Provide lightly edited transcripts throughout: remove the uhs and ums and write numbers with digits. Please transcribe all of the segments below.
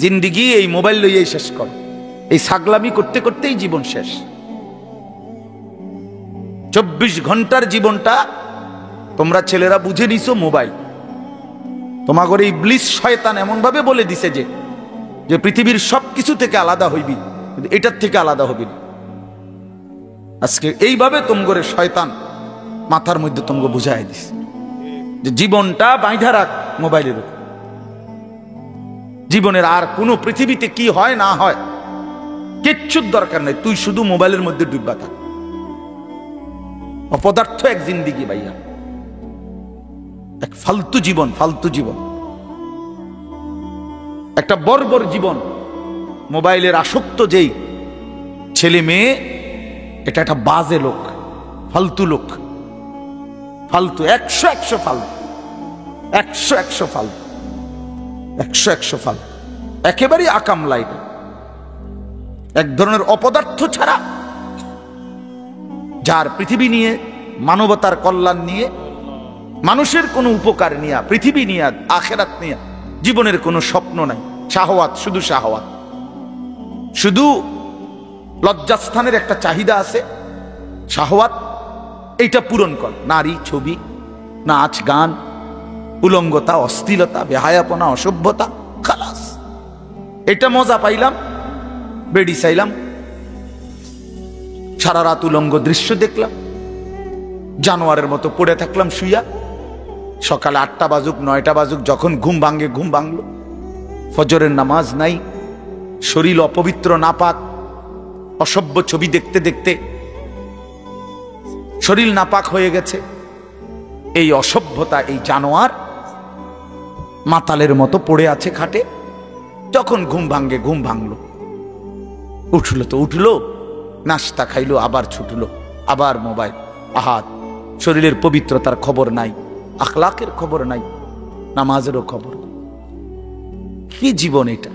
জিন্দিগি এই মোবাইল লইয়াই শেষ কর, এই ছাগলামি করতে করতেই জীবন শেষ। 24 ঘন্টার জীবনটা তোমরা ছেলেরা বুঝে নিছো মোবাইল। তোমাগরে ইবলিস শয়তান এমন ভাবে বলে দিছে যে পৃথিবীর সবকিছু থেকে আলাদা হইবি, কিন্তু এটার থেকে আলাদা হবি না। আজকে এইভাবে তোমগরে শয়তান মাথার মধ্যে তোমগো বুঝাই দিছে যে জীবনটা বাইধা রাখ মোবাইলের উপর। জীবনের আর কোনো পৃথিবীতে কি হয় না হয় কিচ্ছুর দরকার নাই, তুই শুধু মোবাইলের মধ্যে ডুববা থাক। অপদার্থ এক জিন্দিগি ভাইয়া, এক ফালতু জীবন, ফালতু জীবন, একটা বর্বর জীবন। মোবাইলের আসক্ত যেই ছেলে মেয়ে, এটা একটা বাজে লোক, ফালতু লোক, ফালতু, 100 ফালতু, 100 ফালতু, 100 ফালতু, একেবারেই আকাম লাইট, এক ধরনের অপদার্থ ছাড়া যার পৃথিবী নিয়ে, মানবতার কল্যাণ নিয়ে, মানুষের কোনো উপকার নিয়ে, পৃথিবী নিয়ে, আখেরাত নিয়ে জীবনের কোনো স্বপ্ন নাই। শাহওয়াত, শুধু শাহওয়াত, শুধু লজ্জাস্থানের একটা চাহিদা আছে, শাহওয়াত, এইটা পূরণ কর। নারী, ছবি, নাচ, গান, উলঙ্গতা, অশ্লীলতা, বেহায়াপনা, অসভ্যতা, খালাস। এটা মজা পাইলাম, বেডি চাইলাম, সারা রাত উলঙ্গ দৃশ্য দেখলাম, জানোয়ারের মতো পড়ে থাকলাম শুইয়া। সকালে 8টা বাজুক 9টা বাজুক, যখন ঘুম ভাঙ্গে ঘুম ভাঙলো। ফজরের নামাজ নাই, শরীর অপবিত্র, নাপাক, অসভ্য ছবি দেখতে দেখতে শরীর নাপাক হয়ে গেছে। এই অসভ্যতা, এই জানোয়ার মাতালের মতো পড়ে আছে খাটে। যখন ঘুম ভাঙ্গে ঘুম ভাঙলো, উঠলো তো উঠলো, নাস্তা খাইলো, আবার ছুটলো, আবার মোবাইল। আহাত, শরীরের পবিত্রতার খবর নাই, আখলাকের খবর নাই, নামাজেরও খবর নাই। কি জীবন এটা!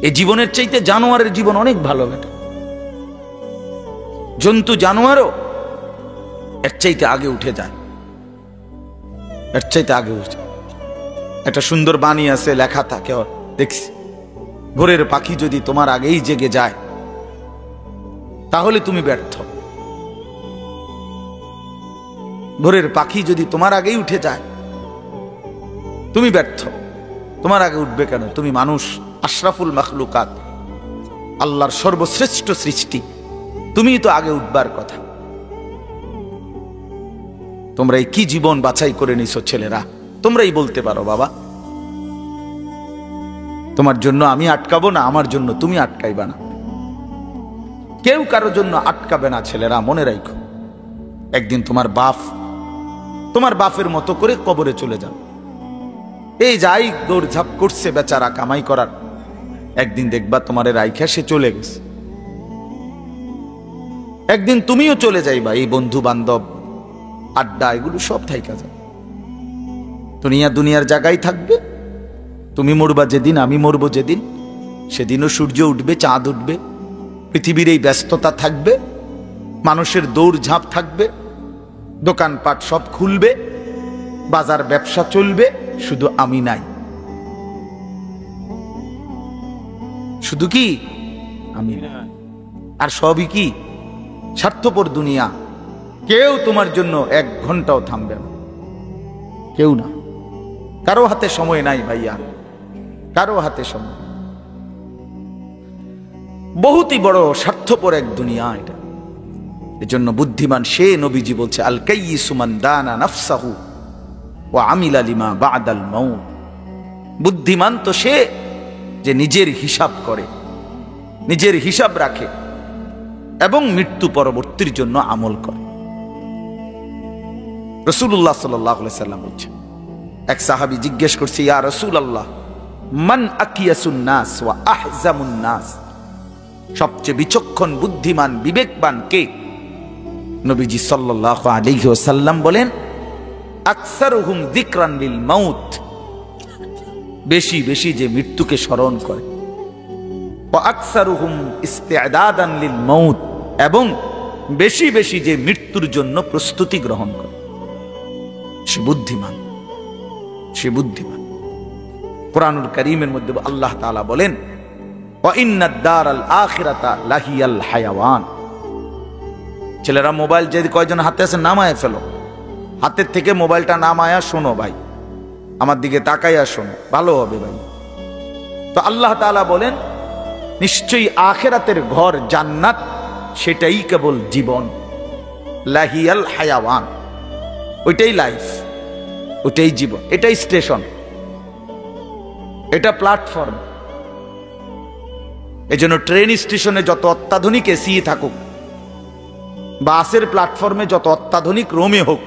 এই জীবনের চাইতে জানোয়ারের জীবন অনেক ভালো। এটা জন্তু, জানোয়ারও এর চাইতে আগে উঠে যায়, এর চাইতে আগে উঠে। একটা সুন্দর বাণী আছে, লেখা থাকে, দেখছি, ভোরের পাখি যদি তোমার আগেই জেগে যায় তাহলে তুমি ব্যর্থ। ভোরের পাখি যদি তোমার আগেই উঠে যায় তুমি ব্যর্থ। তোমার আগে উঠবে কেন? তুমি মানুষ, আশরাফুল মাখলুকাত, আল্লাহর সর্বশ্রেষ্ঠ সৃষ্টি, তুমিই তো আগে উঠবার কথা। তোমরা এই কি জীবন বাছাই করে নিছো ছেলেরা? তোমরাই বলতে পারো বাবা, তোমার জন্য আমি আটকাবো না, আমার জন্য তুমি আটকাইবা না। কেউ কারো জন্য আটকাবে না ছেলেরা, মনে রাখো। একদিন তোমার বাপ তোমার বাপের মতো করে কবরে চলে যাবে। এই যাই দৌড়ঝাঁপ করছে বেচারা কামাই করার, একদিন দেখবা তোমার রাইখা সে চলে গেছে। একদিন তুমিও চলে যাইবা। এই বন্ধু বান্ধব, আড্ডা, এগুলো সব থাইকা যাবে। দুনিয়ার জায়গায় থাকবে। তুমি মরবা যেদিন, আমি মরবো যেদিন, সেদিনও সূর্য উঠবে, চাঁদ উঠবে, পৃথিবীর এই ব্যস্ততা থাকবে, মানুষের দৌড়ঝাঁপ থাকবে, দোকানপাট সব খুলবে, বাজার ব্যবসা চলবে, শুধু আমি নাই। শুধু কি আমি নাই, আর সবই কি স্বার্থপর দুনিয়া। কেউ তোমার জন্য 1 ঘন্টাও থামবে না, কেউ না। কারো হাতে সময় নাই ভাইয়া, কারো হাতে সময়। বহুতই বড় স্বার্থপর এক দুনিয়া এটা। এজন্য বুদ্ধিমান সে, নবীজি বলছে, আল কাইয়িসু মান দানা নাফসাহু ওয়া আমিলা লিমা বা'দাল মাউত। বুদ্ধিমান তো সে যে নিজের হিসাব করে, নিজের হিসাব রাখে এবং মৃত্যু পরবর্তীর জন্য আমল করে। রাসূলুল্লাহ সাল্লাল্লাহু আলাইহি সাল্লাম বলছেন, এক সাহাবী জিজ্ঞেস করছে, ইয়া রাসূলুল্লাহ, মান আকিয়াসুন নাস ওয়া আহজামুন নাস? সবচেয়ে বিচক্ষণ, বুদ্ধিমান, বিবেকবান কে? নবীজি সাল্লাল্লাহু আলাইহি ওয়াসাল্লাম বলেন, আকসারুহুম যিকরান লিল মাউত। বেশি বেশি যে মৃত্যুকে স্মরণ করে। ওয়া আকসারুহুম ইস্তি'দাদান লিল মাউত, এবং বেশি বেশি যে মৃত্যুর জন্য প্রস্তুতি গ্রহণ করে। সে বুদ্ধিমান, সে বুদ্ধিমান। কুরআনুল কারীমের মধ্যে আল্লাহ তাআলা বলেন ওয়া ইন্নাদ দারাল আখিরাতা লাহিয়াল হায়াওয়ান। ছেলেরা মোবাইল যদি কয়জন হাতে আছে নামায় ফেলো, হাতের থেকে মোবাইলটা নামায়া শোনো ভাই, আমার দিকে তাকাইয়া শোনো, ভালো হবে ভাই। তো আল্লাহ তাআলা বলেন নিশ্চয়ই আখিরাতের ঘর জান্নাত সেটাই কেবল জীবন, লাহিয়াল হায়াওয়ান, ওইটাই লাইফ, ওইটাই জীবন, এটাই স্টেশন, এটা প্ল্যাটফর্ম। এজন্য ট্রেন স্টেশনে যত অত্যাধুনিক এসি থাকুক, বাসের প্ল্যাটফর্মে যত অত্যাধুনিক রোমে হোক,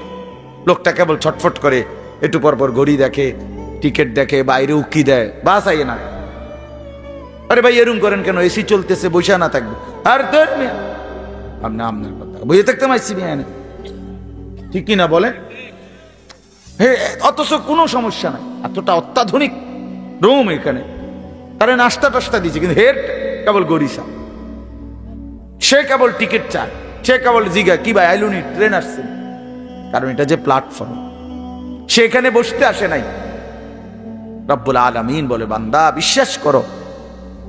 লোকটা কেবল ছটফট করে, একটু পরপর ঘড়ি দেখে, টিকিট দেখে, বাইরে উকি দেয়, বাস আইয়ে না। আরে ভাই এরকম করেন কেন, এসি চলতেছে, বসে না থাকবে। আর আপনার কথা বইয়ে থাকতে মাইছি ঠিক কিনা বলে, অথচ কোনো সমস্যা নাই, এতটা অত্যাধুনিক রুম এখানে, তারে নাস্তা টাস্তা দিচ্ছে, কিন্তু হেড কেবল গরিসা, সে কেবল টিকিট চায়, সে কেবল জিগা কি ভাই আইলুনি, ট্রেন আসছে, কারণ এটা যে প্ল্যাটফর্ম, সে এখানে বসতে আসে নাই। রব্বুল আলামিন বলে বান্দা বিশ্বাস করো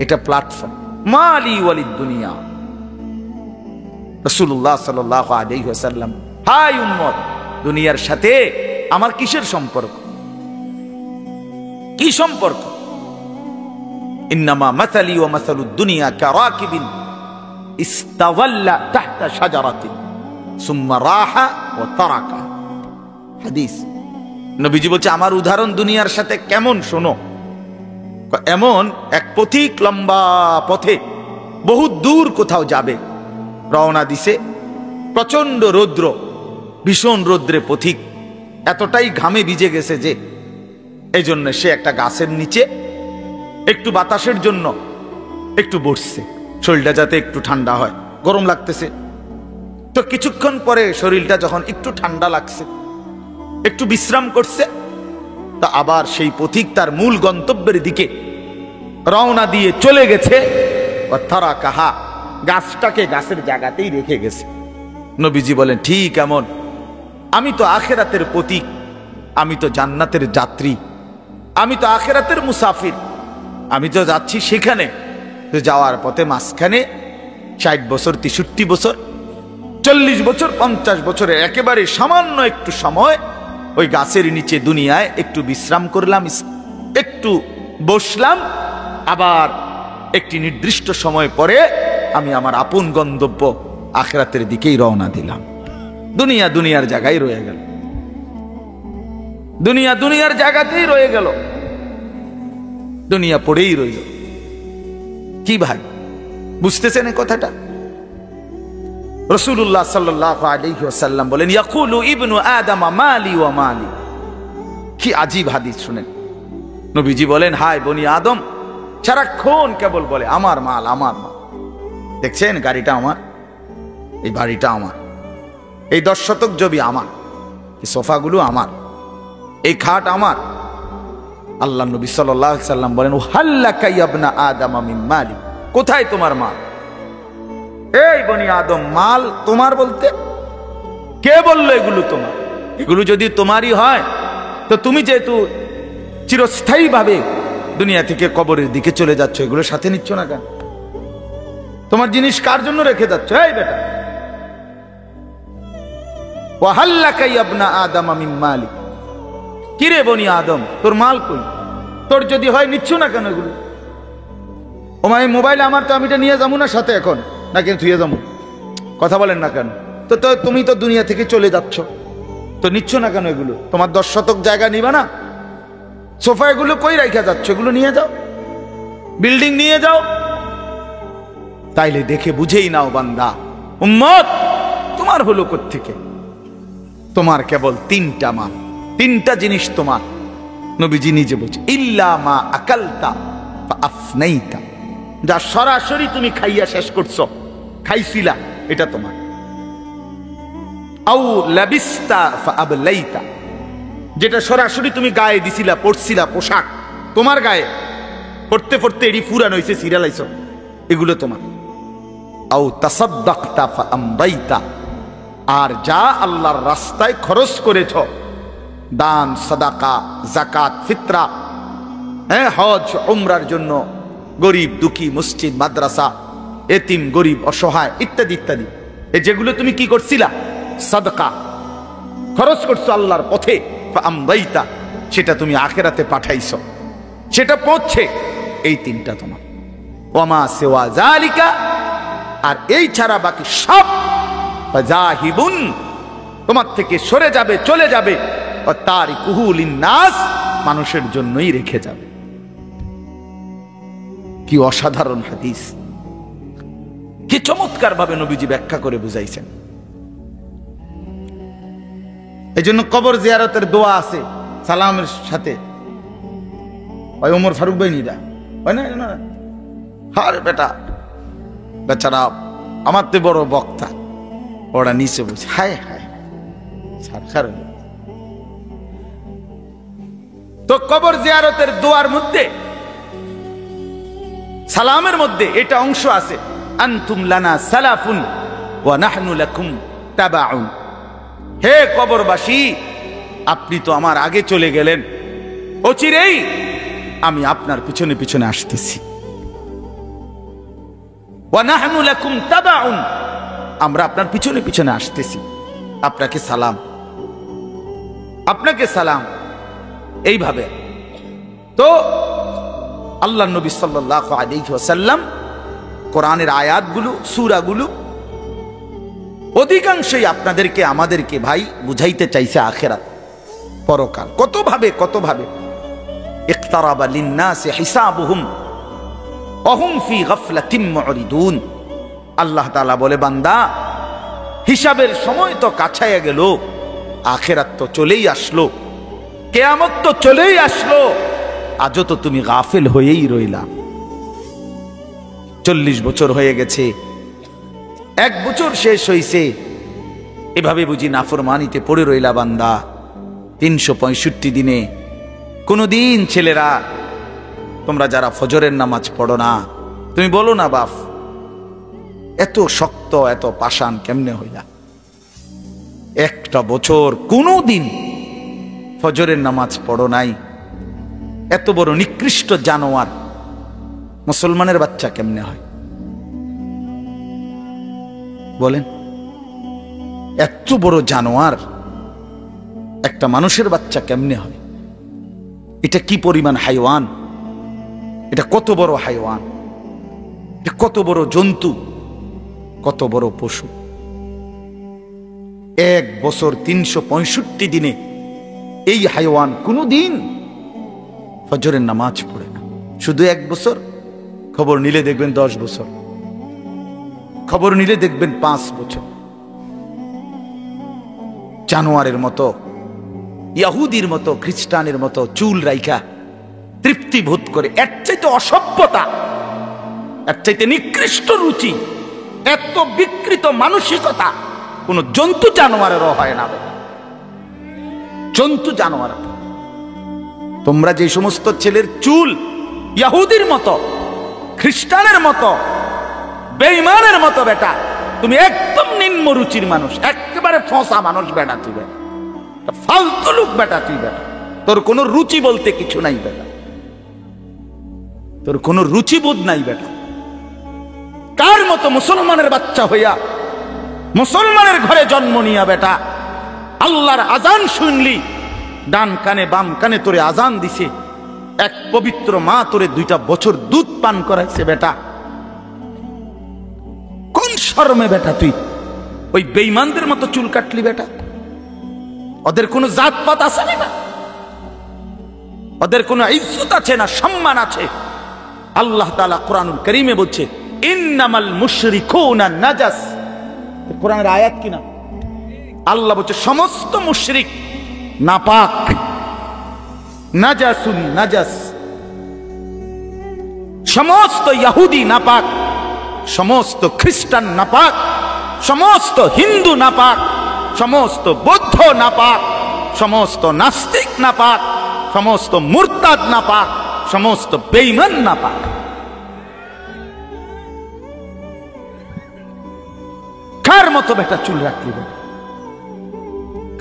এটা প্ল্যাটফর্ম, মালি ওয়ালিদ দুনিয়া। রাসূলুল্লাহ সাল্লাল্লাহু আলাইহি ওয়াসাল্লাম, হাই উম্মত, দুনিয়ার সাথে আমার কিসের সম্পর্ক, কি সম্পর্ক? ইন্নামা মাসালি ওয়া মাসালুদ দুনিয়া কারাকিবিন ইস্তাওয়াল্লা তাহতা শাজারাতিন সুম্মা রাহা ওয়া তারাকা। হাদিস, নবীজি বলছে আমার উদাহরণ দুনিয়ার সাথে কেমন শোনো, এমন এক পথিক লম্বা পথে বহু দূর কোথাও যাবে, রওনা দিছে, প্রচন্ড রৌদ্র, ভীষণ রৌদ্রে পথিক এতটাই ঘামে ভিজে গেছে যে এই জন্য সে একটা গাছের নিচে একটু বাতাসের জন্য একটু বসছে, শরীরটা যাতে একটু ঠান্ডা হয়, গরম লাগতেছে। তো কিছুক্ষণ পরে শরীরটা যখন একটু ঠান্ডা লাগছে, একটু বিশ্রাম করছে, তা আবার সেই পথিক তার মূল গন্তব্যের দিকে রওনা দিয়ে চলে গেছে। তারা কাহা, গাছটাকে গাছের জায়গাতেই রেখে গেছে। নবীজি বলেন ঠিক এমন আমি তো আখিরাতের পথিক, আমি তো জান্নাতের যাত্রী, আমি তো আখিরাতের মুসাফির, আমি তো যাচ্ছি সেখানে। তো যাওয়ার পথে মাঝখানে 60 বছর, 63 বছর, 40 বছর, 50 বছরের একেবারে সামান্য একটু সময় ওই গাছের নিচে দুনিয়ায় একটু বিশ্রাম করলাম, একটু বসলাম, আবার একটি নির্দিষ্ট সময় পরে আমি আমার আপন গন্তব্য আখিরাতের দিকেই রওনা দিলাম। দুনিয়া দুনিয়ার জায়গায় রয়ে গেল, দুনিয়া দুনিয়ার জায়গাতেই রয়ে গেল, দুনিয়া পড়েই রইল। কি ভাই বুঝতেছেন এই কথাটা? রাসূলুল্লাহ সাল্লাল্লাহু আলাইহি ওয়াসাল্লাম বলেন ইয়াকুলু ইবনু আদম মালি ওয়া মালি। কি আজীব হাদিস শুনেন, নবীজি বলেন হায় বনি আদম সারাক্ষণ কেবল বলে আমার মাল, আমার মাল। দেখছেন গাড়িটা আমার, এই বাড়িটা আমার, এই 10 শতক জমি আমার, এই সোফাগুলো আমার, এই খাট আমার। আল্লাহ নবী সাল্লাল্লাহু আলাইহি সাল্লাম বলেন হাল্লাকা ইবনা আদম মিন মালি, কোথায় তোমার মাল? এই বনি আদম মাল তোমার বলতে কে বললো এগুলো তোমার? এগুলো যদি তোমারই হয় তো তুমি যেহেতু চিরস্থায়ী ভাবে দুনিয়া থেকে কবরের দিকে চলে যাচ্ছ, এগুলো সাথে নিচ্ছ না কেন? তোমার জিনিস কার জন্য রেখে যাচ্ছ? এই বেটা, ওয়াহাল্লাকা ইবনা আদম মিন মালি, কিরে বনি আদম তোর মাল কই? তোর যদি হয় নিচ্ছ না কেন এগুলো? ও মানে মোবাইল আমার, তো আমি এটা নিয়ে যাবো না সাথে এখন, না কেন থুয়ে যাবো? কথা বলেন না কেন? তো তুমি তো দুনিয়া থেকে চলে যাচ্ছ, তো নিচ্ছ না কেন এগুলো? তোমার 10 শতক জায়গা নিবা না? সোফা এগুলো কই রাখা যাচ্ছ? এগুলো নিয়ে যাও, বিল্ডিং নিয়ে যাও। তাইলে দেখে বুঝেই নাও বান্দা, উম্মত তোমার হলো কোত্থেকে? তোমার কেবল 3টা মাল, 3টা জিনিস তোমার। নবীজি নিজে বলছে ইল্লা মা আকালতা ফা আফনাইতা, যা সরাসরি তুমি খাইয়া শেষ করছো, খাইছিলা, এটা তোমার। আও লাবিস্তা ফা আবলাইতা, যেটা সরাসরি তুমি গায়ে দিছিলা, পরছিলা, পোশাক তোমার গায়ে, পড়তে পড়তে এডি পুরান হইছে, সিরিয়ালাইছো, এগুলো তোমার। আও তাসাদদাকতা ফা আমদাইতা, আর যা আল্লাহর রাস্তায় খরচ করেছ, দান, সাদাকা, যাকাত, ফিতরা, হ্যাঁ, হজ উমরার জন্য গরিব দুঃখী, মসজিদ, মাদ্রাসা, এতিম, গরিব, অসহায় ইত্যাদি ইত্যাদি, এই যেগুলো তুমি কি করছিলা, সাদকা খরচ করছো আল্লাহর পথে, আমদাইতা, সেটা তুমি আখিরাতে পাঠাইছো, সেটা পৌঁছে। এই তিনটা তোমার। ওয়ামা সিওয়া যালিকা, আর এই ছাড়া বাকি সব ফাজাহিবুন, তোমার থেকে সরে যাবে, চলে যাবে। ও তারিকুহু লিন্নাস, মানুষের জন্যই রেখে যাবে। কি অসাধারণ হাদিস, কি চমৎকার ভাবে নবীজি ব্যাখ্যা করে বুঝাইছেন। এই জন্য কবর জিয়ারতের দোয়া আছে সালামের সাথে। ওই ওমর ফারুক ভাই নিরা হয় না, আরে বেটা বেচারা আমার তো বড় বক্তা, ওরা নিচে বসে হায় হায় সারখার। তো কবর জিয়ারতের দোয়ার মধ্যে, সালামের মধ্যে এটা অংশ আছে, আনতুম লানা সালাফুন ওয়া নাহনু লাকুম তাবাউন। হে কবরবাসী, আপনি তো আমার আগে চলে গেলেন, অচিরেই আমি আপনার পিছনে পিছনে আসতেছি। ওয়া নাহনু লাকুম তাবাউন, আমরা আপনার পিছনে পিছনে আসতেছি। আপনাকে সালাম, আপনাকে সালাম। এইভাবে তো আল্লাহ নবী সাল্লাল্লাহু আলাইহি ওয়াসাল্লাম কোরআনের আয়াতগুলো, সূরাগুলো অধিকাংশই আপনাদেরকে আমাদেরকে ভাই বুঝাইতে চাইছে আখিরাত, পরকাল। কত ভাবে ইকতারাবা লিন্নাসি হিসাবুহুম ওয়া হুম ফি গাফলাতিন মুরিদুন। আল্লাহ তাআলা বলে, বান্দা, হিসাবের সময় তো কাছায়া গেল, আখিরাত তো চলেই আসলো, কিয়ামত তো চলেই আসলো, আজও তো তুমি গাফিল হয়েই রইলা। 40 বছর হয়ে গেছে, 1 বছর শেষ হইছে, এভাবে বুঝি নাফরমানিতে পড়ে রইলা বান্দা। 365 দিনে কোনদিন ছেলেরা, তোমরা যারা ফজরের নামাজ পড়ো না, তুমি বলো না বাপ, এত শক্ত এত পাষাণ কেমনে হইলা? 1টা বছর কোনদিন ফজরের নামাজ পড়ো নাই, এত বড় নিকৃষ্ট জানোয়ার মুসলমানের বাচ্চা কেমনে হয় বলেন? এত বড় জানোয়ার একটা মানুষের বাচ্চা কেমনে হয়? এটা কি পরিমাণ হাইওয়ান, এটা কত বড় হাইওয়ান, এটা কত বড় জন্তু, কত বড় পশু। 1 বছর 365 দিনে এই হাইওয়ান কোনদিন ফজরের নামাজ পড়ে না। শুধু 1 বছর, খবর নিলে দেখবেন 10 বছর, খবর নিলে দেখবেন 5 বছর। জানোয়ারের মতো, ইহুদির মতো, খ্রিস্টানের মতো চুল রাইখা তৃপ্তি বোধ করে। এর চাইতে অসভ্যতা, এর চাইতে নিকৃষ্ট রুচি, এত বিকৃত মানসিকতা কোন জন্তু জানোয়ারেরও হয় না। জন্তু জানোয়ার, তোমরা যে সমস্ত ছেলের চুল ইহুদির মতো, খ্রিস্টানের মতো, বেঈমানের মতো, বেটা তুমি একদম নিম্ন রুচির মানুষ, একেবারে ফসা মানুষ বেটা, তুই বেটা ফালতু লোক বেটা, তুই বেটা, তোর কোনো রুচি বলতে কিছু নাই বেটা, তোর কোনো রুচিবোধ নাই বেটা। কার মতো মুসলমানের বাচ্চা হইয়া, মুসলমানের ঘরে জন্ম নিয়া বেটা, আল্লাহর আজান শুনলি, ডান কানে বাম কানে তোরে আজান দিছে, এক পবিত্র মা তোরে 2টা বছর দুধ পান করাইছে বেটা, কোন শরমে বেটা তুই ওই বেঈমানদের মতো চুল কাটলি বেটা? ওদের কোনো জাতপাত আছে না, ওদের কোনো ইজ্জত আছে না, সম্মান আছে? আল্লাহ তাআলা কোরআনুল কারীমে বলছে, ইন্নামাল মুশরিকুনা নাজাস। কোরআনের আয়াত কিনা? আল্লাহ বলছে সমস্ত মুশরিক নাপাক, নাজাসুন নাজাস। সমস্ত ইহুদি নাপাক, সমস্ত খ্রিস্টান নাপাক, সমস্ত হিন্দু নাপাক, সমস্ত বৌদ্ধ নাপাক, সমস্ত নাস্তিক নাপাক, সমস্ত মুরতাদ নাপাক, সমস্ত বেঈমান নাপাক। কার মতো বেটা চুল রাখলি বেটা?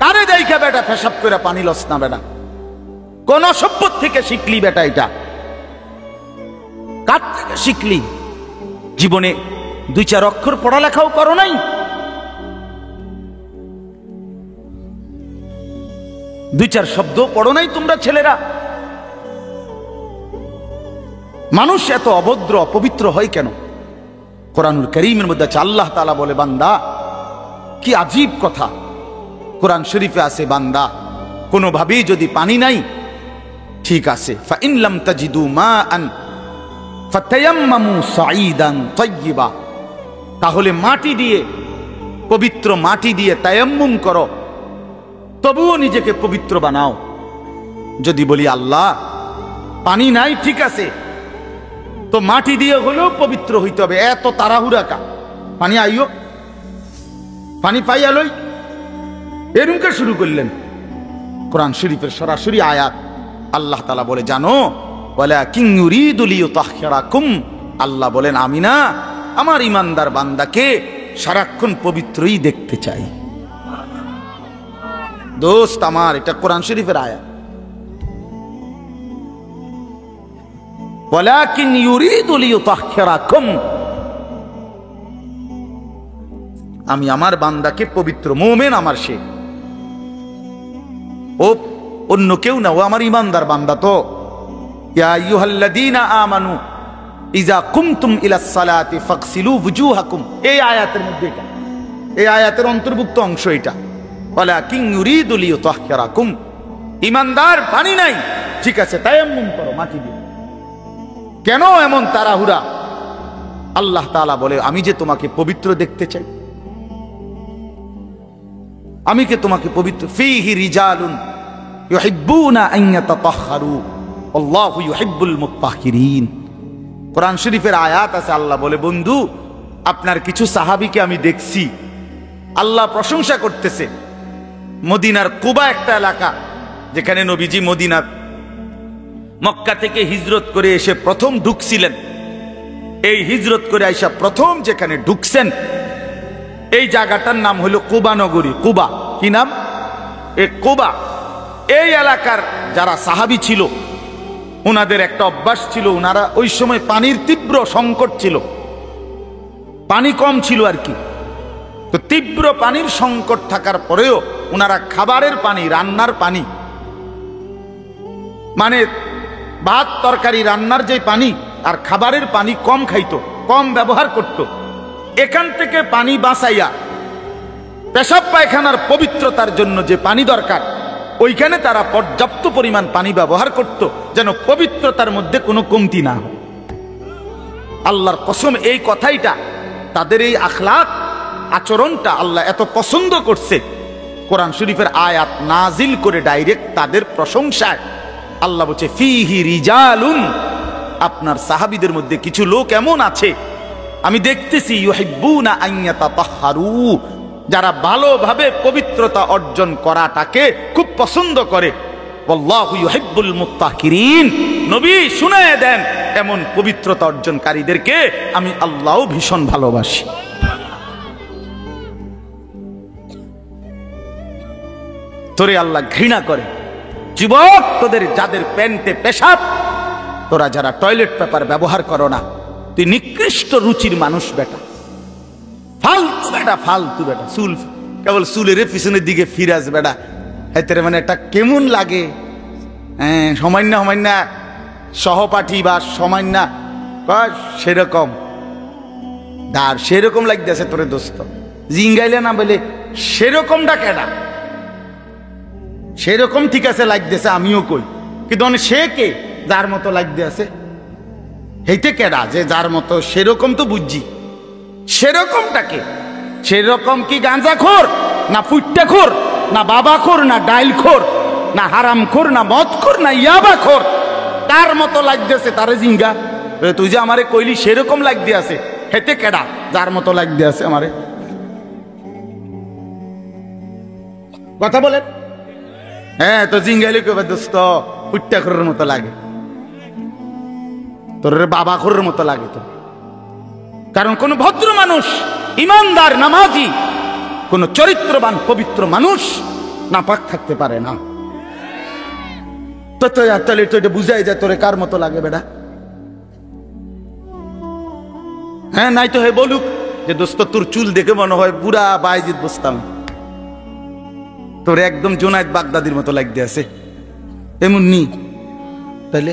কারে দেখা বেটা পেশাব করে পানি লস না বেটা? কোন সভ্য থেকে শিখলি বেটা এটা? কার থেকে শিখলি? জীবনে 2-4 অক্ষর পড়ালেখাও করো নাই? দুই চার শব্দ পড়ো নাই তোমরা ছেলেরা? মানুষ এত অভদ্র অপবিত্র হয় কেন? কোরআনুল কারীমের মধ্যে আছে, আল্লাহ তাআলা বলে, বান্দা কি আজীব কথা, কোরআন শরীফে আছে, বান্দা কোনোভাবেই যদি পানি নাই, ঠিক আছে, ফাইন লাম তাজিদু মাআন ফাতায়াম্মামু সাঈদান তাইয়্যিবা, তাহলে মাটি দিয়ে, পবিত্র মাটি দিয়ে তায়াম্মুম করো, তবুও নিজেকে পবিত্র বানাও। যদি বলি আল্লাহ পানি নাই, ঠিক আছে, তো মাটি দিয়ে হলেও পবিত্র হইতে হবে, এত তাড়াহুড়া কা? পানি আইও, পানি পাইয়া লই, এরকম শুরু করলেন? কোরআন শরীফের সরাসরি আয়াত, আল্লাহ তাআলা বলে, জানো, ওয়ালাকিন ইউরিদু লিইউতাহহিরাকুম, আল্লাহ বলেন আমি না আমার ইমানদার বান্দাকে সারাক্ষণ পবিত্রই দেখতে চাই। দোস্ত আমার, এটা কোরআন শরীফের আয়াত। ওয়ালাকিন ইউরিদু লিইউতাহহিরাকুম, আমি আমার বান্দাকে পবিত্র, মুমিন আমার সে, ও অন্য কেউ না, ও আমার ইমানদার বান্দা। তো ইয়া আইয়ুহাল্লাযীনা আমানু ইযা কুমতুম ইলাস সালাতি ফাগসিলু ওয়ুজুহাকুম, এই আয়াতের মধ্যে, এটা এই আয়াতের অন্তর্ভুক্ত অংশ এটা। ওয়ালাকিন ইউরিদু লিইউতাহহিরাকুম, ইমানদার পানি নাই, ঠিক আছে, তায়াম্মুম করো মাটি দিয়ে। কেন এমন তাড়াহুড়া? আল্লাহ তাআলা বলে, আমি যে তোমাকে পবিত্র দেখতে চাই, আমি কে তোমাকে পবিত্র। ফীহি রিজালুন ইউহিব্বুনা আন ইয়াতাতাহহারু আল্লাহু ইউহিব্বুল মুত্তাহহিরিন। কোরআন শরীফের আয়াত আছে, আল্লাহ বলে, বন্ধু আপনার কিছু সাহাবীকে আমি দেখছি, আল্লাহ প্রশংসা করতেছে। মদিনার কুবা একটা এলাকা, যেখানে নবীজি মদিনার মক্কা থেকে হিজরত করে এসে প্রথম ঢুকছিলেন। এই হিজরত করে আইসা প্রথম যেখানে ঢুকছেন, এই জায়গাটার নাম হলো কুবা নগরী। কুবা, কি নাম? এই কুবা। এই এলাকার যারা সাহাবী ছিল, ওনাদের একটা অভ্যাস ছিল, ওনারা ওই সময় পানির তীব্র সংকট ছিল, পানি কম ছিল আর কি। তো তীব্র পানির সংকট থাকার পরেও ওনারা খাবারের পানি, রান্নার পানি, মানে ভাত তরকারি রান্নার যে পানি আর খাবারের পানি কম খাইতো, কম ব্যবহার করত। এখান থেকে পানি বাঁচাইয়া পেশাব পায়খানার পবিত্রতার জন্য যে পানি দরকার, ওইখানে তারা পর্যাপ্ত পরিমাণ পানি ব্যবহার করত, যেন পবিত্রতার মধ্যে কোনো কমতি না হয়। আল্লাহর কসম, এই কথাইটা, তাদের এই আখলাক, আচরণটা আল্লাহ এত পছন্দ করছে, কোরআন শরীফের আয়াত নাজিল করে ডাইরেক্ট তাদের প্রশংসায়। আল্লাহ বলছে, ফীহি রিজালুন, আপনার সাহাবীদের মধ্যে কিছু লোক এমন আছে আমি দেখতেছি, ইউহিব্বুনা আন ইয়াতাতাহহারু, যারা ভালোভাবে পবিত্রতা অর্জন করাটাকে খুব পছন্দ করে। আল্লাহু ইউহিব্বুল মুত্তাহহিরিন, নবী শুনায়ে দেন, এমন পবিত্রতা অর্জনকারীদেরকে আমি আল্লাহও ভীষণ ভালোবাসি। তোরে আল্লাহ ঘৃণা করে। যুবক, তোদের যাদের প্যান্টে পেশাব, তোরা যারা টয়লেট পেপার ব্যবহার করো না, তুই নিকৃষ্ট রুচির মানুষ বেটা, ফালতু বেটা, ফালতু বেটা। চুল কেবল চুলের পিছনের দিকে ফিরাস বেটা, এতে মানে একটা কেমন লাগে। হ্যাঁ, সামান্য সামান্য সহপাঠী বা সামান্য সেরকম দাঁড়, সেরকম লাগতেছে তোরে দোস্ত, জিঙ্গাইলে না বলে সেরকমটা কেডা? সেরকম ঠিক আছে লাগতেছে, আমিও কই, কিন্তু সে কে যার মতো লাগতে আছে? হেইতে কেডা যে যার মতো? সেরকম তো বুঝছি, সেরকমটাকে। সেরকম কি গাঁজাখোর, না ফুট্টাখোর, না বাবাখোর, না ডাইলখোর, না হারামখোর, না মদখোর, না ইয়াবাখোর? তার মতো লাগতেছে তারে জিঙ্গা। তুই যে আমারে কইলি সেরকম লাগতে আছে, হেতে কেডা যার মতো লাগতে আছে আমারে? কথা বলেন। হ্যাঁ, তো জিঙ্গাইলে কবে দোস্ত ফুট্টাখোরের মতো লাগে, তোর বাবাখোরের মতো লাগে তো। কারণ কোন ভদ্র মানুষ, ইমানদার, নামাজি, কোন চরিত্রবান পবিত্র মানুষ নাপাক থাকতে পারে না। তো তাহলে তো এটা বুঝাই যায় তোরে কার মতো লাগে বেটা। হ্যাঁ, নাই তো হে বলুক যে দোস্ত তোর চুল দেখে মনে হয় পুরা বায়েজিদ বসতাম, তোর একদম জোনায়েদ বাগদাদির মতো লাগতে আছে, এমন নি তাহলে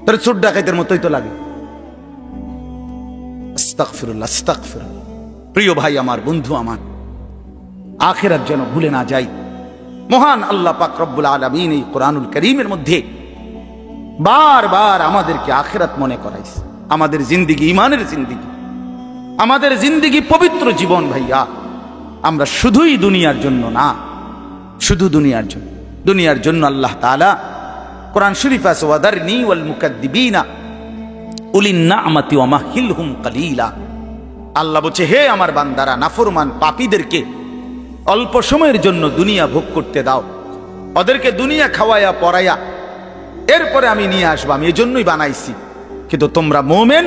তোর চোর ডাকাইতের মতোই তো লাগে। আস্তাগফিরুল্লাহ, আস্তাগফিরুল্লাহ। প্রিয় ভাই আমার, বন্ধু আমার, আখিরাত যেন ভুলে না যাই। মহান আল্লাহ পাক রব্বুল আলামিন এই কোরআনুল কারীমের মধ্যে বারবার আমাদেরকে আখিরাত মনে করাইছে। আমাদের জিন্দেগি ঈমানের জিন্দেগি, আমাদের জিন্দেগি পবিত্র জীবন ভাইয়া। আমরা শুধুই দুনিয়ার জন্য না, শুধু দুনিয়ার জন্য, দুনিয়ার জন্য আল্লাহ তাআলা কোরআন শরীফ আছে ওয়াদারনি ওয়াল মুকাদ্দিবিনা উলিন নি'মাতি ওয়া মাহিলহুম কালিলা। আল্লাহ বলছে, হে আমার বান্দারা, নাফরমান পাপীদেরকে অল্প সময়ের জন্য দুনিয়া ভোগ করতে দাও, ওদেরকে দুনিয়া খাওয়ায়া পরায়া এরপরে আমি নিয়ে আসবো, আমি এজন্যই বানাইছি। কিন্তু তোমরা মুমিন,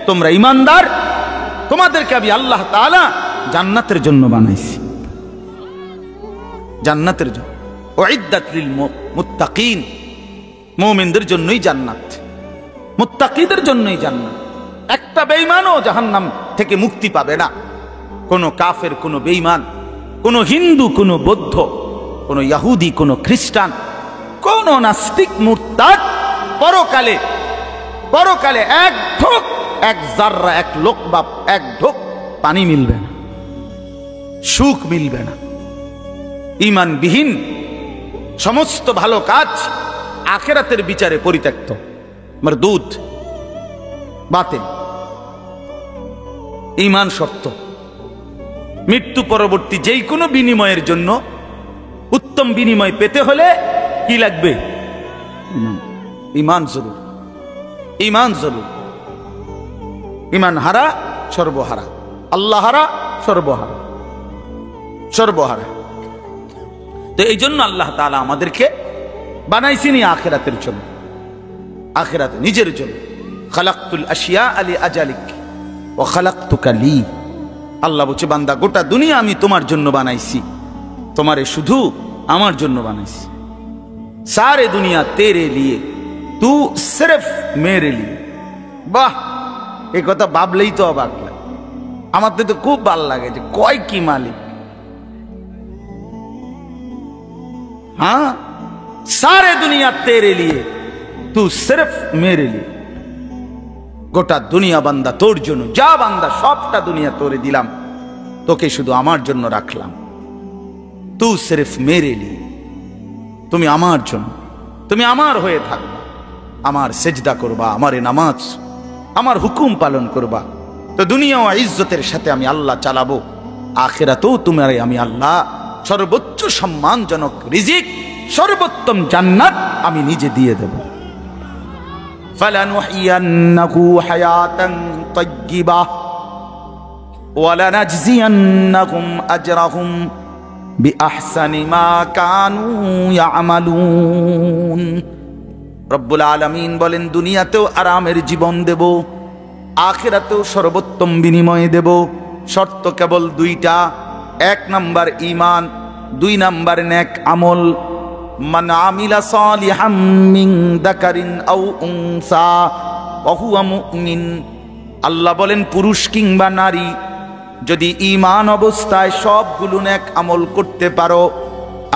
তোমরা ঈমানদার, তোমাদেরকে আমি আল্লাহ তাআলা জান্নাতের জন্য বানাইছি, জান্নাতের জন্য। উইদ্দাত লিল মুত্তাকিন, মুমিনদের জন্যই জান্নাত, মুত্তাকিদের জন্যই জান্নাত। একটা বেঈমানও জাহান্নাম থেকে মুক্তি পাবে না। কোন কাফের, কোন বেঈমান, কোন হিন্দু, কোন বৌদ্ধ, কোন ইহুদি, কোন খ্রিস্টান, কোন নাস্তিক মুরতাদ পরকালে, পরকালে এক ঢোক, এক জাররা, এক লোকবা, এক ঢোক পানি মিলবে না, সুখ মিলবে না। ঈমানবিহীন সমস্ত ভালো কাজ আখিরাতের বিচারে পরিত্যক্ত, মারদুদ, বাতিল। ঈমান শর্ত। মৃত্যু পরবর্তী যেই কোনো বিনিময়ের জন্য, উত্তম বিনিময় পেতে হলে কি লাগবে? ঈমান জরুর, ঈমান জরুর। ঈমান হারা সর্বহারা, আল্লাহ হারা সর্বহারা, সর্বহারা। তো এই জন্য আল্লাহ তাআলা আমাদেরকে বানাইছিনি আখিরাতের জন্য, আখিরাতে নিজের জন্য। খালাকতুল আশিয়া আলি আজালিক ওয়া খালাকতুকা লি। আল্লাহ বলছে, বান্দা গোটা দুনিয়া আমি তোমার জন্য বানাইছি, তোমারে শুধু আমার জন্য বানাইছি। সারে দুনিয়া তেরে লিয়ে, তু সিরফ মেরে লিয়ে। বাহ, এই কথা ভাবলেই তো অবাক লাগে। আমার তো খুব ভালো লাগে যে কয় কি মালিক। हाँ, सारे दुनिया तेरे लिए, तू सिर्फ मेरे लिए। গোটা দুনিয়া বান্দা তোর জন্য, যা বান্দা সবটা দুনিয়া তোরে দিলাম, তোকে শুধু আমার জন্য রাখলাম। তু সিরফ মেরে লিয়ে, তুমি আমার জন্য, তুমি আমার হয়ে থাকবা, আমার সেজদা করবা, আমার নামাজ, আমার হুকুম পালন করবা। তো দুনিয়া ও ইজ্জতের সাথে আমি আল্লাহ চালাবো, আখিরাতেও তোমারে আমি আল্লাহ সর্বোচ্চ সম্মানজনক রিজিক, সর্বোত্তম জান্নাত আমি নিজে দিয়ে দেব। ফালানুহিয়ান্নাহু হায়াতান তাইয়্যিবা ওয়া লানাজজিয়ান্নাহুম আজরাহুম বিআহসানি মা কানু ইয়ামালুন। রব্বুল আলামিন বলেন, দুনিয়াতেও আরামের জীবন দেব, আখিরাতেও সর্বোত্তম বিনিময় দেব। শর্ত কেবল দুইটা, এক নাম্বার ঈমান, দুই নাম্বার নেক আমল। মান আমিলা সালিহাম মিন যাকারিন আও উনসা ওয়া হুয়া মুমিন। আল্লাহ বলেন, পুরুষ কিংবা নারী যদি ঈমান অবস্থায় সবগুলো নেক আমল করতে পারো,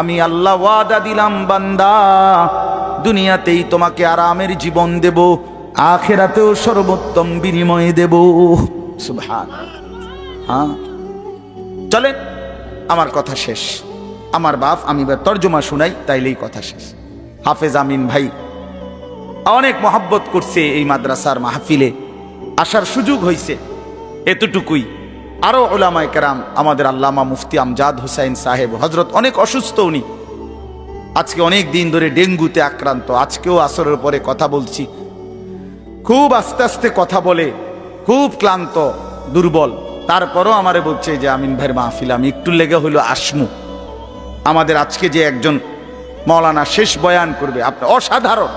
আমি আল্লাহ ওয়াদা দিলাম বান্দা, দুনিয়াতেই তোমাকে আরামের জীবন দেব, আখিরাতেও সর্বোত্তম বিনিময় দেব। সুবহানাল্লাহ। হ্যাঁ, চলেন, আমার কথা শেষ। আমার বাপ, আমি তর্জমা শুনাই, তাইলেই কথা শেষ। হাফেজ আমিন ভাই অনেক মহব্বত করছে, এই মাদ্রাসার মাহফিলে আসার সুযোগ হয়েছে, এতটুকুই। আরো উলামায়ে কেরাম, আমাদের আল্লামা মুফতি আমজাদ হোসেন সাহেব হযরত অনেক অসুস্থ, উনি আজকে অনেক দিন ধরে ডেঙ্গুতে আক্রান্ত। আজকেও আসরের পরে কথা বলছি, খুব আস্তে আস্তে কথা বলে, খুব ক্লান্ত, দুর্বল। তারপরও আমারে বলছে যে আমিন ভাইয়ের মাহফিল আমি একটু লেগে হইলো আসমু। আমাদের আজকে যে একজন মাওলানা শেষ বয়ান করবে, আপনার অসাধারণ।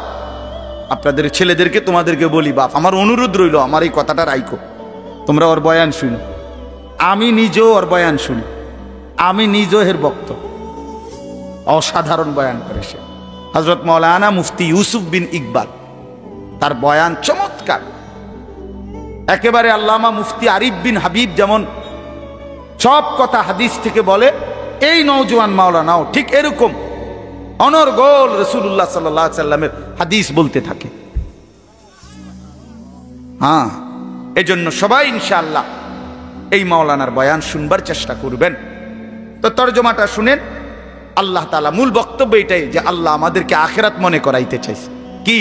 আপনাদের ছেলেদেরকে, তোমাদেরকে বলি বাপ, আমার অনুরোধ রইল, আমার এই কথাটা রাইখো, তোমরা ওর বয়ান শুনো। আমি নিজেও ওর বয়ান শুনি, আমি নিজেও এর বক্ত। অসাধারণ বয়ান করে সে, হযরত মাওলানা মুফতি ইউসুফ বিন ইকবাল, তার বয়ান চমৎকার। একেবারে আল্লামা মুফতি আরিফ বিন হাবিব যেমন সব কথা হাদিস থেকে বলে, এই নওজোয়ান মাওলানাও ঠিক এরকম অনর্গল রাসূলুল্লাহ সাল্লাল্লাহু আলাইহি সাল্লামের হাদিস বলতে থাকে। হ্যাঁ, এজন্য সবাই ইনশাআল্লাহ এই মাওলানার বয়ান শুনবার চেষ্টা করবেন। তো তরজমাটা শুনেন। আল্লাহ তাআলা মূল বক্তব্য এটাই যে আল্লাহ আমাদেরকে আখিরাত মনে করাইতে চাইছে। কি?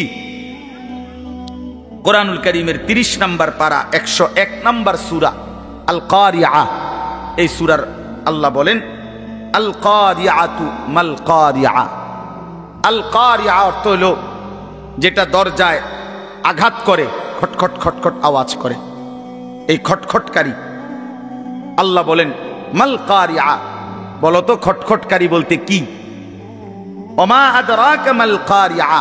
কোরআনুল কারীমের 30 নম্বর পারা 101 নম্বর সূরা আল কারিআ, এই সূরার আল্লাহ বলেন আল কারিআতু মাল কারিআ। আল কারিআ অর্থ হলো যেটা দরজায় আঘাত করে, খটখট খটখট আওয়াজ করে, এই খটখটকারী। আল্লাহ বলেন মাল কারিআ, বলো তো খটখটকারী বলতে কি? ওমা আদরাকা মাল কারিআ।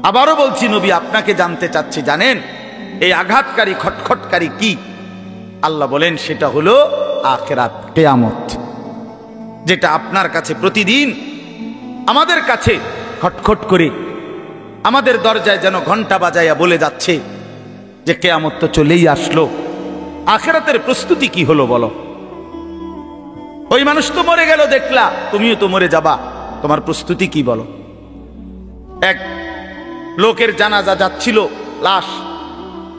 আবারও বলছি নবী আপনাকে জানতে চাচ্ছি, জানেন এই আঘাতকারী খটখটকারী কি? আল্লাহ বলেন সেটা হলো আখিরাত, কিয়ামত, যেটা আপনার কাছে প্রতিদিন আমাদের কাছে খটখট করে আমাদের দরজায় যেন ঘন্টা বাজাইয়া বলে যাচ্ছে যে কিয়ামত তো চলেই আসলো, আখিরাতের প্রস্তুতি কি হলো বলো? ওই মানুষ তো মরে গেল দেখলা, তুমিও তো মরে যাবা, তোমার প্রস্তুতি কি বলো? এক লোকের জানাজা যাচ্ছিল, লাশ,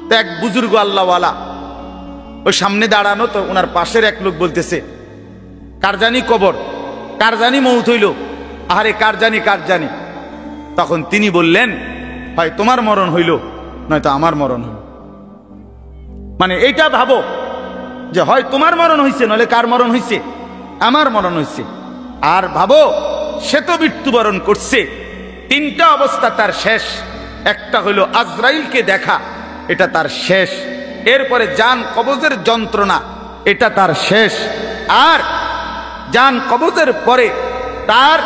তো এক বুজুর্গ আল্লাহওয়ালা ওই সামনে দাঁড়ানো, তো ওনার পাশের এক লোক বলতেছে কার জানি কবর, কার জানি মৌত হইল, আরে কার জানি কার জানি। তখন তিনি বললেন হয় তোমার মরণ হইল নয়তো আমার মরণ হইল। মানে এইটা ভাবো যে হয় তোমার মরণ হইছে নইলে কার মরণ হইছে? আমার মরণ হইছে। আর ভাবো সে তো মৃত্যুবরণ করছে, তিনটা অবস্থা তার শেষ। একটা হইল আজরাইলকে দেখা, এটা তার শেষ। এরপরে জান কবজের যন্ত্রণা, এটা তার শেষ। আর জান কবজের পরে তার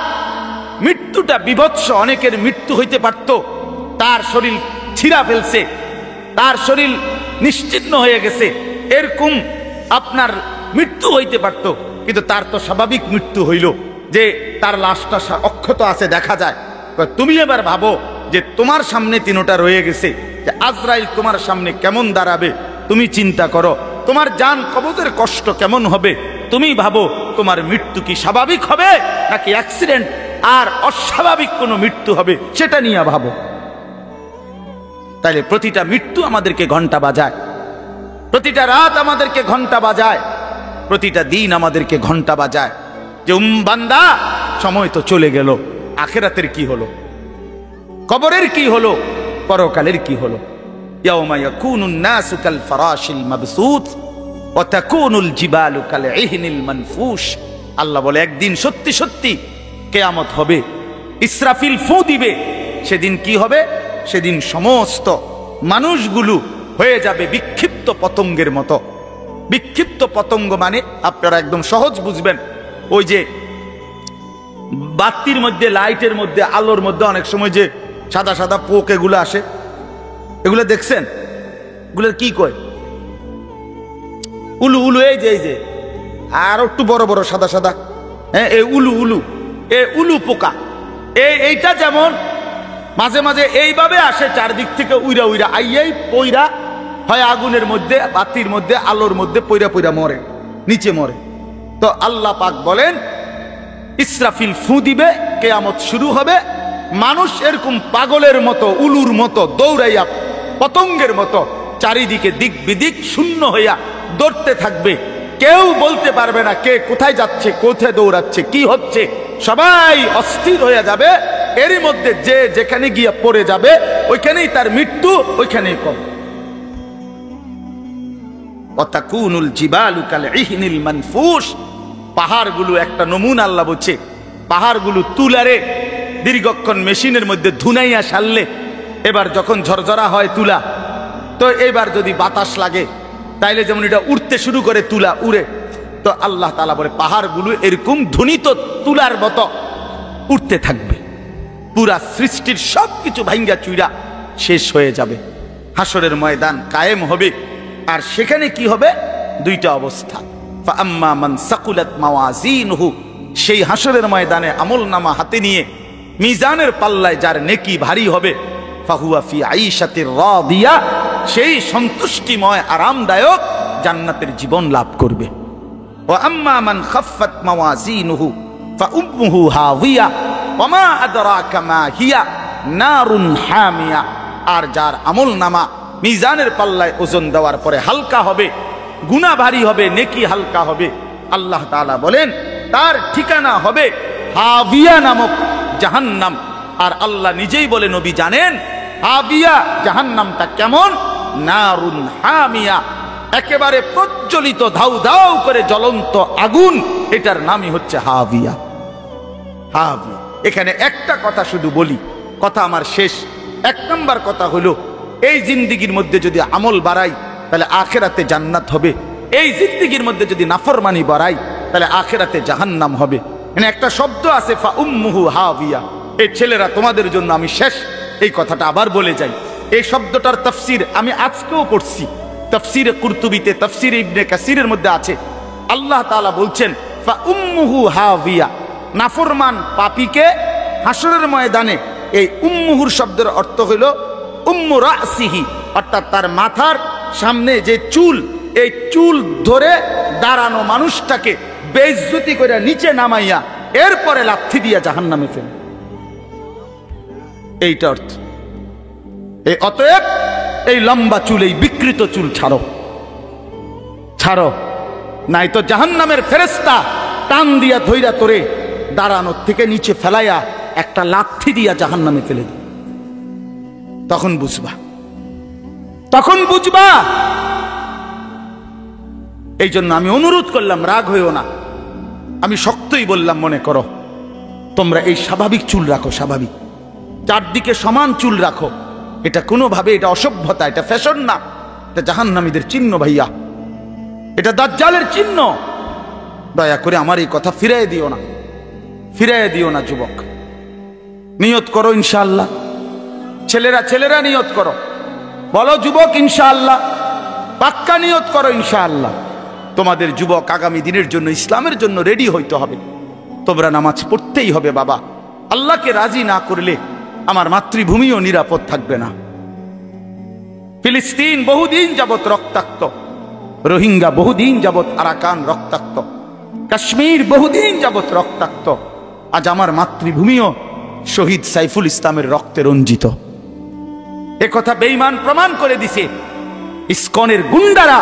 মৃত্যুটা বিভৎস, অনেকের মৃত্যু হইতে পারত, তার শরীর ছিঁড়া ফেলছে, তার শরীর নিশ্চিহ্ন হয়ে গেছে, এরকম আপনার মৃত্যু হইতে পারত। কিন্তু তার তো স্বাভাবিক মৃত্যু হইল যে তার লাশটা অক্ষত আছে, দেখা যায়। তুমি এবার ভাবো যে তোমার সামনে তিনটা রয়ে গেছে, যে আজরাইল তোমার সামনে কেমন দাঁড়াবে, তুমি চিন্তা করো। তোমার জান কবজের কষ্ট কেমন হবে, তুমি ভাবো। তোমার মৃত্যু কি স্বাভাবিক হবে নাকি অ্যাক্সিডেন্ট আর অস্বাভাবিক কোনো মৃত্যু হবে, সেটা নিয়ে ভাবো। তাইলে প্রতিটা মৃত্যু আমাদেরকে ঘন্টা বাজায়, প্রতিটা রাত আমাদেরকে ঘন্টা বাজায়, প্রতিটা দিন আমাদেরকে ঘন্টা বাজায় যে বান্দা সময় তো চলে গেল, আখিরাতের কি হলো, কবরের কি হলো, পরকালের কি হলো। ইয়াউমা ইয়াকুনুন নাসু কাল ফারাশিল মাবসুত ওয়া তাকুনুল জিবালু কাল ইহনিল মানফুশ। আল্লাহ বলে একদিন সত্যি সত্যি কিয়ামত হবে, ইসরাফিল ফু দিবে। সেদিন কি হবে? সেদিন সমস্ত মানুষগুলো হয়ে যাবে বিক্ষিপ্ত পতঙ্গের মতো। বিক্ষিপ্ত পতঙ্গ মানে আপনারা একদম সহজ বুঝবেন, ওই যে বাতির মধ্যে, লাইটের মধ্যে, আলোর মধ্যে অনেক সময় যে সাদা সাদা পোক এগুলো আসে, এগুলো দেখছেন? এগুলো কি কয়? উলু উলু। এই যে এই যে আর একটু বড় বড় সাদা সাদা, হ্যাঁ, এই উলু উলু, এই উলু পোকা। এইটা যেমন মাঝে মাঝে এইভাবে আসে চারদিক থেকে উইরা উইরা আইয়াই পইরা হয় আগুনের মধ্যে, বাতির মধ্যে, আলোর মধ্যে পইরা পইরা মরে, নিচে মরে। তো আল্লাহ পাক বলেন ইসরাফিল ফু দিবে, কিয়ামত শুরু হবে। মানুষ এরকম পাগলের মতো, উলুর মতো দৌড়াইয়া পতঙ্গের মতো চারিদিকে দিক বিদিক শূন্য হইয়া দৌড়তে থাকবে। কেউ বলতে পারবে না কে কোথায় যাচ্ছে, কোথায় দৌড়াচ্ছে, কি হচ্ছে। সবাই অস্থির হয়ে যাবে। এরই মধ্যে যে যেখানে গিয়া পড়ে যাবে ওইখানেই তার মৃত্যু, ওইখানেই কম। ওয়াতাকুনুল জিবালু কাল ইহনিল মানফুশ। পাহাড়গুলো একটা নমুনা আল্লাহ বলছে, পাহাড়গুলো তুলারে দীর্ঘক্ষণ মেশিনের মধ্যে ধুনাইয়া সারলে এবার যখন ঝরঝরা হয় তুলা, তো এবার যদি বাতাস লাগে তাইলে যেমন এটা উড়তে শুরু করে, তুলা উড়ে। তো আল্লাহ তাআলা বলে পাহাড়গুলো এরকম ধ্বনিত তুলার মতো উঠতে থাকবে। পুরা সৃষ্টির সবকিছু ভাঙ্গা চুইরা শেষ হয়ে যাবে। হাসরের ময়দান কায়েম হবে। আর সেখানে কি হবে? দুইটা অবস্থা। ফাআম্মা মান সাকুলাত মাওয়াজিনহু, সেই হাসরের ময়দানে আমলনামা হাতে নিয়ে মিজানের পাল্লায় যার নেকি ভারী হবে, ফাহুয়া ফি আইশাতির রাদিয়া, সেই সন্তুষ্টিময় আরামদায়ক জান্নাতের জীবন লাভ করবে। ওয়া আম্মা মান খাফফাত মাওয়াজিনুহু ফাউম্মুহু হাওিয়া ওয়া মা আদরাকা মা হিয়া নারুন হামিয়া। আর যার আমল নামা মিজানের পাল্লায় ওজন দেওয়ার পরে হালকা হবে, গুনাহ ভারী হবে, নেকি হালকা হবে, আল্লাহ তাআলা বলেন তার ঠিকানা হবে হাবিয়া নামক জাহান্নাম। আর আল্লাহ নিজেই বলে, নবী জানেন হাবিয়া জাহান্নামটা কেমন? নারুন হামিয়া, একেবারে প্রজ্বলিত ধাউ ধাউ করে জ্বলন্ত আগুন, এটার নামই হচ্ছে হাবিয়া। হাবিয়া। এখানে একটা কথা শুধু বলি, কথা আমার শেষ। এক নম্বর কথা হলো, এই জিন্দিগির মধ্যে যদি আমল বাড়াই তাহলে আখেরাতে জান্নাত হবে, এই জিন্দিগির মধ্যে যদি নাফরমানি বাড়াই তাহলে আখেরাতে জাহান্নাম হবে। মানে একটা শব্দ আছে ফা উম্মুহু হাবিয়া। এই ছেলেরা তোমাদের জন্য আমি শেষ এই কথাটা আবার বলে যাই। এই শব্দটার তাফসীর আমি আজকেও পড়ছি, তাফসীরে কুরতুবিতে, তাফসীরে ইবনে কাসিরের মধ্যে আছে। আল্লাহ তাআলা বলছেন ফা উম্মুহু হাবিয়া, নাফরমান পাপীকে হাসরের ময়দানে এই উম্মুহুর শব্দের অর্থ হলো উম্মু রাসিহি, অর্থাৎ তার মাথার সামনে যে চুল, এই চুল ধরে দাঁড়ানো মানুষটাকে বেইজ্জতি করে নিচে নামাইয়া এরপরে লাথি দিয়া জাহান্নামে ফেলে, এইটা অর্থ। এই অতএব এই লম্বা চুল, এই বিকৃত চুল ছাড়ো, ছাড়ো, নাই তো জাহান্নামের ফেরেশতা টান দিয়া ধইরা তোরে দাঁড়ানোর থেকে নিচে ফেলাইয়া একটা লাথি দিয়া জাহান্নামে ফেলে দিই। তখন বুঝবা, তখন বুঝবা। এই জন্য আমি অনুরোধ করলাম, রাগ হইও না, আমি শক্তই বললাম, মনে করো তোমরা এই স্বাভাবিক চুল রাখো, স্বাভাবিক চারদিকে সমান চুল রাখো। এটা কোনোভাবে এটা অসভ্যতা, এটা ফ্যাশন না, এটা জাহান্নামীদের চিহ্ন ভাইয়া, এটা দাজ্জালের চিহ্ন। দয়া করে আমার এই কথা ফিরাই দিও না, ফিরাই দিও না যুবক। নিয়ত করো ইনশাআল্লাহ, ছেলেরা ছেলেরা নিয়ত করো, বলো যুবক ইনশাআল্লাহ, পাক্কা নিয়ত করো ইনশাআল্লাহ। তোমাদের যুবক আগামী দিনের জন্য, ইসলামের জন্য রেডি হইতে হবে। তোমরা নামাজ পড়তেই হবে বাবা। আল্লাহকে রাজি না করলে আমার মাতৃভূমিও নিরাপদ থাকবে না। ফিলিস্তিন বহুদিন যাবত রক্তাক্ত, রোহিঙ্গা বহুদিন যাবত আরাকান রক্তাক্ত, কাশ্মীর বহুদিন যাবত রক্তাক্ত। আজ আমার মাতৃভূমিও শহীদ সাইফুল ইসলামের রক্তে রঞ্জিত। এ কথা বেঈমান প্রমাণ করে দিছে। ইসকনের গুন্ডারা,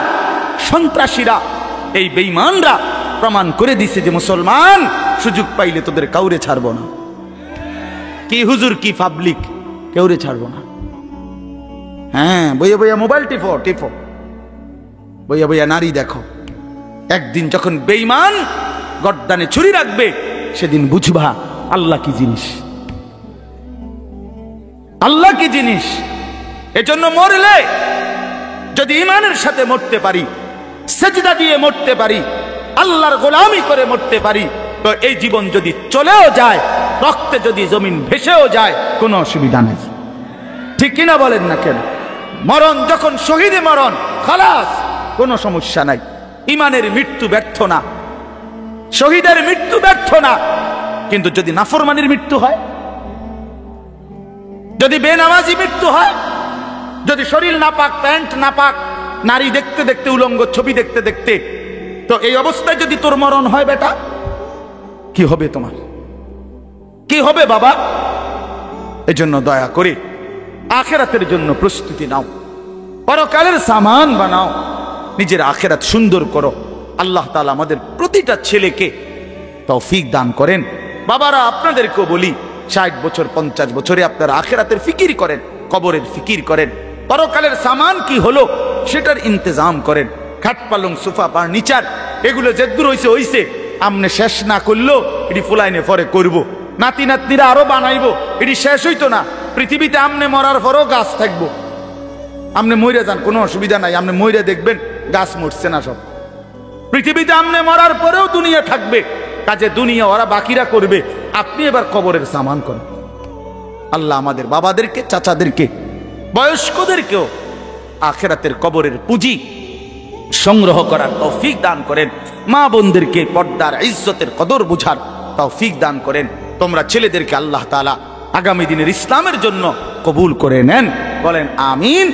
সন্ত্রাসীরা, এই বেঈমানরা প্রমাণ করে দিছে যে মুসলমান সুযোগ পাইলে তোদের কাউরে ছাড়বো না। কি হুজুর, কি পাবলিক, কেউরে ছাড়বো না। হ্যাঁ, বইয়া বইয়া মোবাইল টিপো, টিপো, বইয়া বইয়া নারী দেখো। একদিন যখন বেঈমান গর্দানে ছুরি রাখবে, সেদিন বুঝবা আল্লাহ কি জিনিস, আল্লাহ কি জিনিস। এজন্য মরলে যদি ঈমানের সাথে মরতে পারি, সেজদা দিয়ে মরতে পারি, আল্লাহর গোলামি করে মরতে পারি, তো এই জীবন যদি চলেও যায়, রক্তে যদি জমিন ভেসেও যায়, কোনো অসুবিধা নেই। ঠিক কিনা বলেন না কেন? মরণ যখন শহীদে মরণ, খালাস, কোনো সমস্যা নাই। ঈমানের মৃত্যু ব্যর্থ না, শহীদের মৃত্যু ব্যর্থ না। কিন্তু যদি নাফরমানির মৃত্যু হয়, যদি বেনামাজি মৃত্যু হয়, যদি শরীর নাপাক, প্যান্ট নাপাক, নারী দেখতে দেখতে, উলঙ্গ ছবি দেখতে দেখতে, তো এই অবস্থায় যদি তোর মরণ হয় বেটা, কি হবে তোমার? কি হবে বাবা? এজন্য দয়া করে আখেরাতের জন্য প্রস্তুতি নাও, পরকালের সামান বানাও, নিজের আখেরাত সুন্দর করো। আল্লাহ তাআলা আমাদের প্রতিটা ছেলেকে তৌফিক দান করেন। বাবারা, আপনাদেরকেও বলি, 60 বছর 50 বছরে আপনারা আখেরাতের ফিকির করেন, কবরের ফিকির করেন, পরকালের সামান কি হলো সেটার ইন্তজাম করেন। খাট পালং, সোফা, ফার্নিচার, এগুলো যেদূর হইছে হইছে, আমনে শেষ না করলেও এটি ফুলাইনে পরে করব, নাতি নাতনিরা আরো বানাইবো, এটি শেষ হইতো না। পৃথিবীতে আমনে মরার পরও গাছ থাকবো। আমনে মইরে যান, কোনো অসুবিধা নাই, আমনে মইরে দেখবেন গাছ মরছে না সব। পৃথিবীতে আমনে মরার পরেও দুনিয়া থাকবে, কাজে দুনিয়া ওরা বাকিরা করবে, আপনি এবার কবরের সামান করেন। আল্লাহ আমাদের বাবাদেরকে, চাচাদেরকে, বয়স্কদেরকেও আখেরাতের কবরের পুঁজি সংগ্রহ করার তৌফিক দান করেন। মা বোনদেরকে পর্দার ইজ্জতের কদর বুঝার তৌফিক দান করেন। তোমরা ছেলেদেরকে আল্লাহ তাআলা আগামী দিনের ইসলামের জন্য কবুল করে নেন, বলেন আমিন।